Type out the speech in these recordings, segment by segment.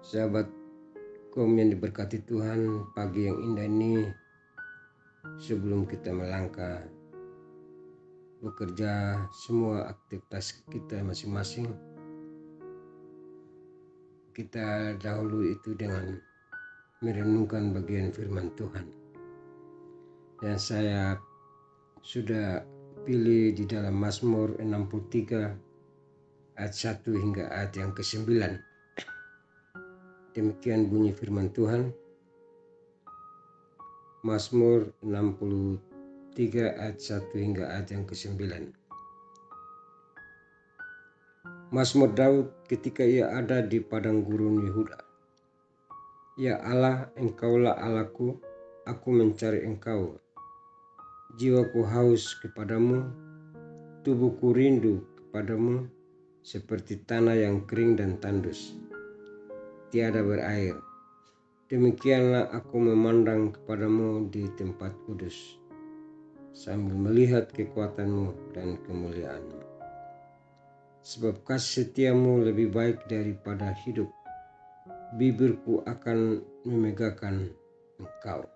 Sahabat kaum yang diberkati Tuhan, pagi yang indah ini, sebelum kita melangkah bekerja semua aktivitas kita masing-masing, kita dahulu itu dengan merenungkan bagian firman Tuhan. Dan saya sudah pilih di dalam Mazmur 63 ayat 1 hingga ayat yang ke-9. Demikian bunyi firman Tuhan. Mazmur 63 ayat 1 hingga ayat yang ke-9. Mazmur Daud ketika ia ada di padang gurun Yehuda. Ya Allah, Engkaulah Allahku, aku mencari Engkau. Jiwaku haus kepadamu, tubuhku rindu kepadamu, seperti tanah yang kering dan tandus, tiada berair. Demikianlah aku memandang kepadamu di tempat kudus, sambil melihat kekuatanmu dan kemuliaanmu. Sebab kasih setiamu lebih baik daripada hidup, bibirku akan memegahkan Engkau.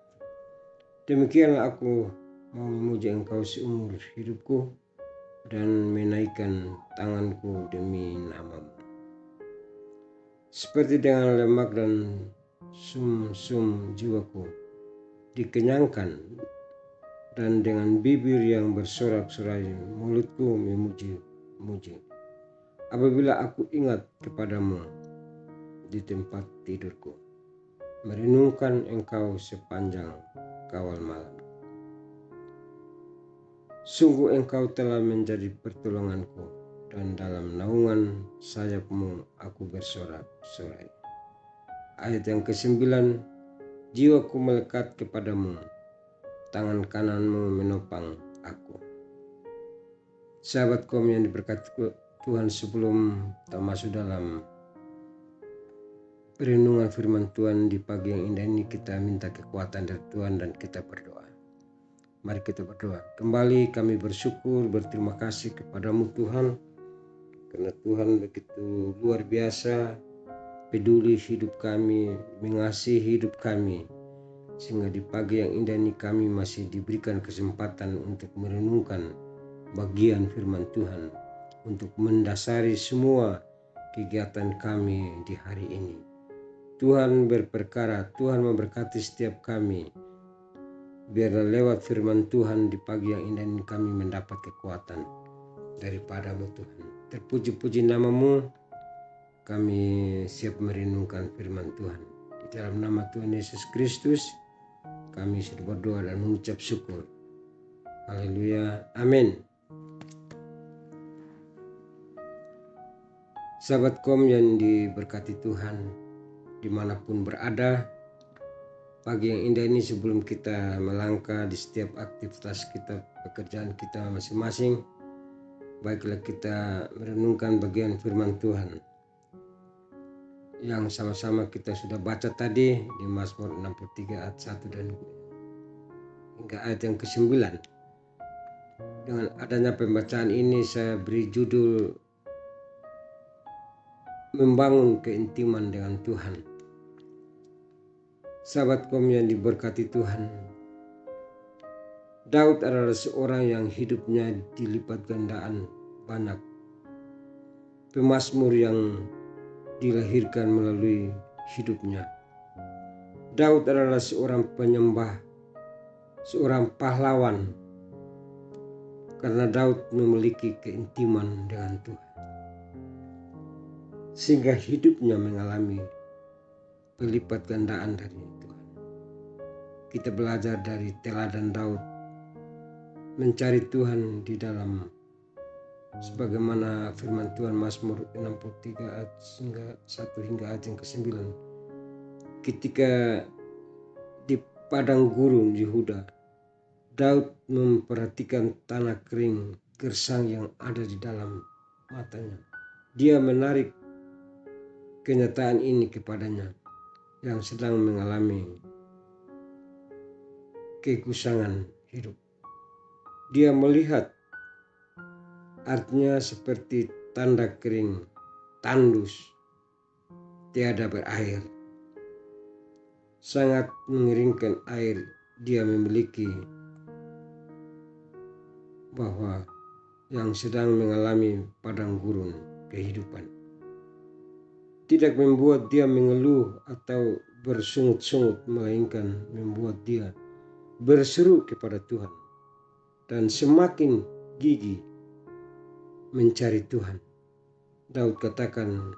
Demikianlah aku mau memuji Engkau seumur hidupku dan menaikkan tanganku demi namamu. Seperti dengan lemak dan sum-sum jiwaku dikenyangkan, dan dengan bibir yang bersorak-sorai mulutku memuji-muji. Apabila aku ingat kepadamu di tempat tidurku, merenungkan Engkau sepanjang kawal malam. Sungguh Engkau telah menjadi pertolonganku, dan dalam naungan sayapmu aku bersorak-sorai. Ayat yang ke-9, jiwaku melekat kepadamu, tangan kananmu menopang aku. Sahabat kaum yang diberkati Tuhan, sebelum kita masuk dalam renungan firman Tuhan di pagi yang indah ini, kita minta kekuatan dari Tuhan dan kita berdoa. Mari kita berdoa. Kembali kami bersyukur, berterima kasih kepadamu Tuhan, karena Tuhan begitu luar biasa, peduli hidup kami, mengasihi hidup kami, sehingga di pagi yang indah ini kami masih diberikan kesempatan untuk merenungkan bagian firman Tuhan, untuk mendasari semua kegiatan kami di hari ini. Tuhan berperkara, Tuhan memberkati setiap kami. Biarlah lewat firman Tuhan di pagi yang indah ini kami mendapat kekuatan daripada-Mu Tuhan. Terpuji-puji namamu, kami siap merenungkan firman Tuhan. Di dalam nama Tuhan Yesus Kristus, kami sudah berdoa dan mengucap syukur. Haleluya, amin. Sahabat kaum yang diberkati Tuhan, dimanapun berada, pagi yang indah ini sebelum kita melangkah di setiap aktivitas kita, pekerjaan kita masing-masing, baiklah kita merenungkan bagian firman Tuhan yang sama-sama kita sudah baca tadi di Mazmur 63 ayat 1 dan hingga ayat yang ke-9. Dengan adanya pembacaan ini saya beri judul Membangun Keintiman dengan Tuhan. Sahabat kaum yang diberkati Tuhan, Daud adalah seorang yang hidupnya dilipat gandaan banyak. Pemazmur yang dilahirkan melalui hidupnya. Daud adalah seorang penyembah, seorang pahlawan, karena Daud memiliki keintiman dengan Tuhan, sehingga hidupnya mengalami pelipat gandaan dari Tuhan. Kita belajar dari teladan Daud mencari Tuhan di dalam, sebagaimana firman Tuhan Mazmur 63 ayat 1 hingga ayat yang ke-9. Ketika di padang gurun Yehuda, Daud memperhatikan tanah kering gersang yang ada di dalam matanya. Dia menarik kenyataan ini kepadanya yang sedang mengalami kekusangan hidup. Dia melihat artinya seperti tanda kering, tandus, tiada berakhir. Sangat mengeringkan air dia memiliki, bahwa yang sedang mengalami padang gurun kehidupan. Tidak membuat dia mengeluh atau bersungut-sungut, melainkan membuat dia berseru kepada Tuhan dan semakin gigih mencari Tuhan. Daud katakan,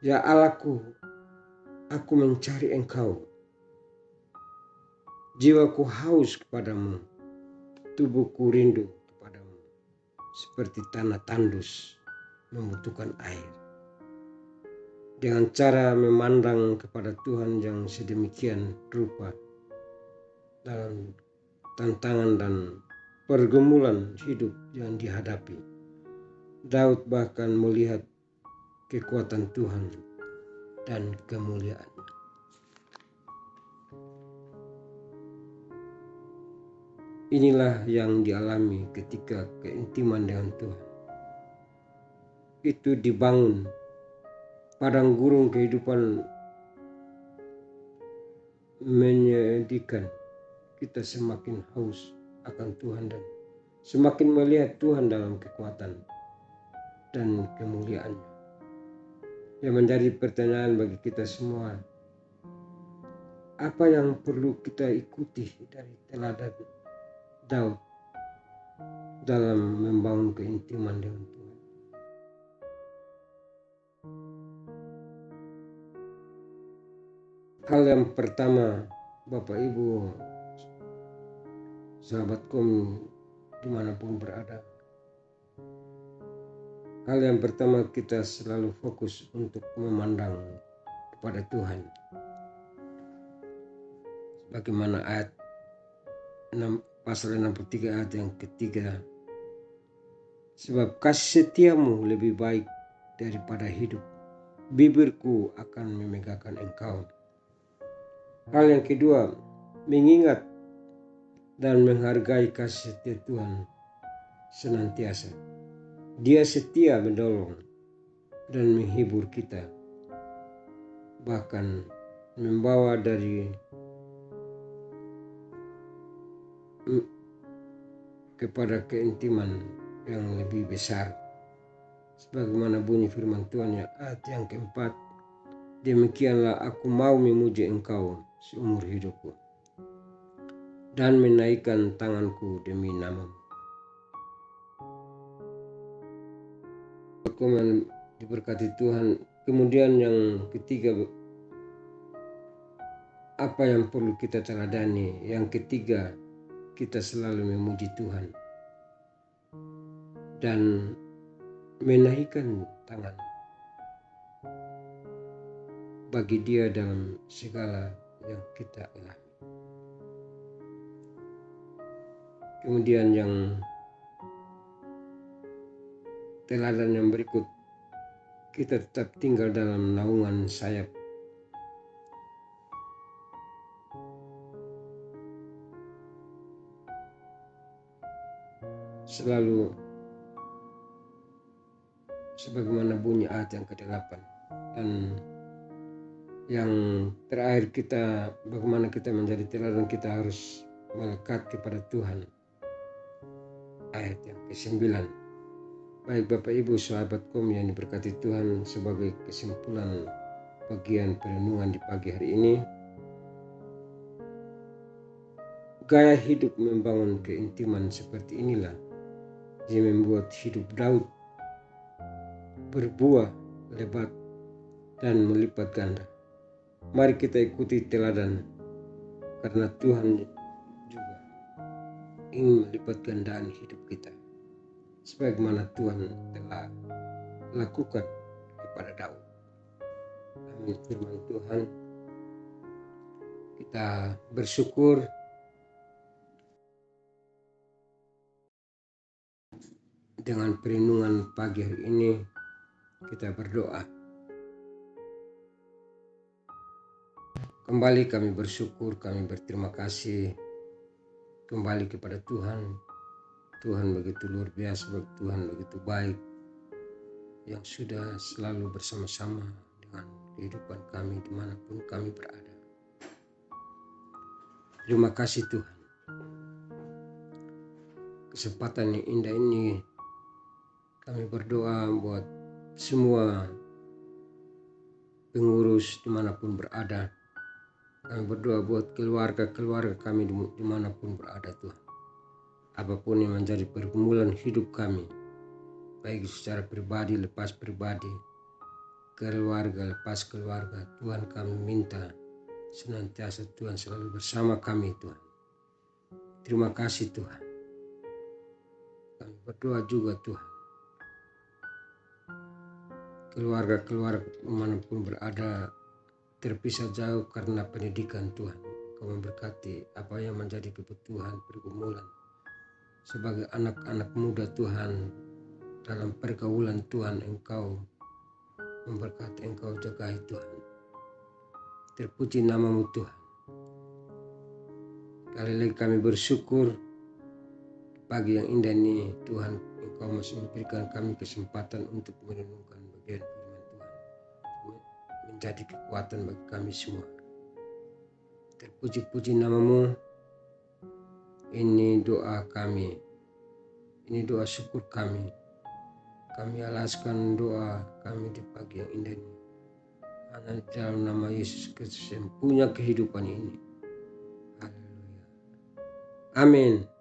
"Ya Allahku, aku mencari Engkau. Jiwaku haus kepadamu, tubuhku rindu kepadamu, seperti tanah tandus membutuhkan air." Dengan cara memandang kepada Tuhan yang sedemikian rupa dalam tantangan dan pergumulan hidup yang dihadapi, Daud bahkan melihat kekuatan Tuhan dan kemuliaan. Inilah yang dialami ketika keintiman dengan Tuhan itu dibangun. Padang gurun kehidupan menyedihkan. Kita semakin haus akan Tuhan dan semakin melihat Tuhan dalam kekuatan dan kemuliaannya. Yang menjadi pertanyaan bagi kita semua, apa yang perlu kita ikuti dari teladan Daud dalam membangun keintiman dengan Tuhan? Hal yang pertama, Bapak Ibu, sahabatku dimanapun berada, hal yang pertama kita selalu fokus untuk memandang kepada Tuhan. Bagaimana ayat pasal 63 ayat yang ketiga, sebab kasih setiamu lebih baik daripada hidup, bibirku akan memegahkan Engkau. Hal yang kedua, mengingat dan menghargai kasih setia Tuhan senantiasa. Dia setia menolong dan menghibur kita, bahkan membawa dari kepada keintiman yang lebih besar. Sebagaimana bunyi firman Tuhan ayat yang keempat, demikianlah aku mau memuji Engkau seumur hidupku dan menaikkan tanganku demi nama-Mu. Aku diberkati Tuhan. Kemudian yang ketiga, apa yang perlu kita teladani? Yang ketiga, kita selalu memuji Tuhan dan menaikkan tangan bagi Dia dalam segala yang kita alami. Kemudian yang teladan yang berikut, kita tetap tinggal dalam naungan sayap selalu, sebagaimana bunyi ayat yang ke-8. Dan yang terakhir, kita bagaimana kita menjadi teladan, kita harus melekat kepada Tuhan. Ayat yang ke-9. Baik Bapak Ibu sahabatku yang diberkati Tuhan, sebagai kesimpulan bagian perenungan di pagi hari ini, gaya hidup membangun keintiman seperti inilah yang membuat hidup Daud berbuah lebat dan melipat ganda. Mari kita ikuti teladan, karena Tuhan juga ingin melipat gandaan hidup kita, sebagaimana Tuhan telah lakukan kepada Daud. Amin. Firman Tuhan, kita bersyukur dengan perenungan pagi hari ini. Kita berdoa. Kembali kami bersyukur, kami berterima kasih kembali kepada Tuhan. Tuhan begitu luar biasa, Tuhan begitu baik, yang sudah selalu bersama-sama dengan menentukan kehidupan kami dimanapun kami berada. Terima kasih Tuhan. Kesempatan yang indah ini kami berdoa buat semua pengurus dimanapun berada. Kami berdoa buat keluarga-keluarga kami dimanapun berada Tuhan. Apapun yang menjadi pergumulan hidup kami, baik secara pribadi lepas pribadi, keluarga lepas keluarga, Tuhan kami minta senantiasa Tuhan selalu bersama kami Tuhan. Terima kasih Tuhan. Kami berdoa juga Tuhan, keluarga-keluarga dimanapun berada terpisah jauh karena pendidikan Tuhan. Kau memberkati apa yang menjadi kebutuhan pergumulan sebagai anak-anak muda Tuhan. Dalam pergaulan Tuhan Engkau memberkati, Engkau jagai Tuhan. Terpuji namamu Tuhan. Kali lagi kami bersyukur pagi yang indah ini Tuhan, Engkau masih memberikan kami kesempatan untuk merenungkan bagian firman Tuhan, menjadi kekuatan bagi kami semua. Terpuji-puji namamu. Ini doa kami, ini doa syukur kami. Kami alaskan doa kami di pagi yang indah ini hanya dalam nama Yesus Kristus yang punya kehidupan ini. Haleluya. Amin.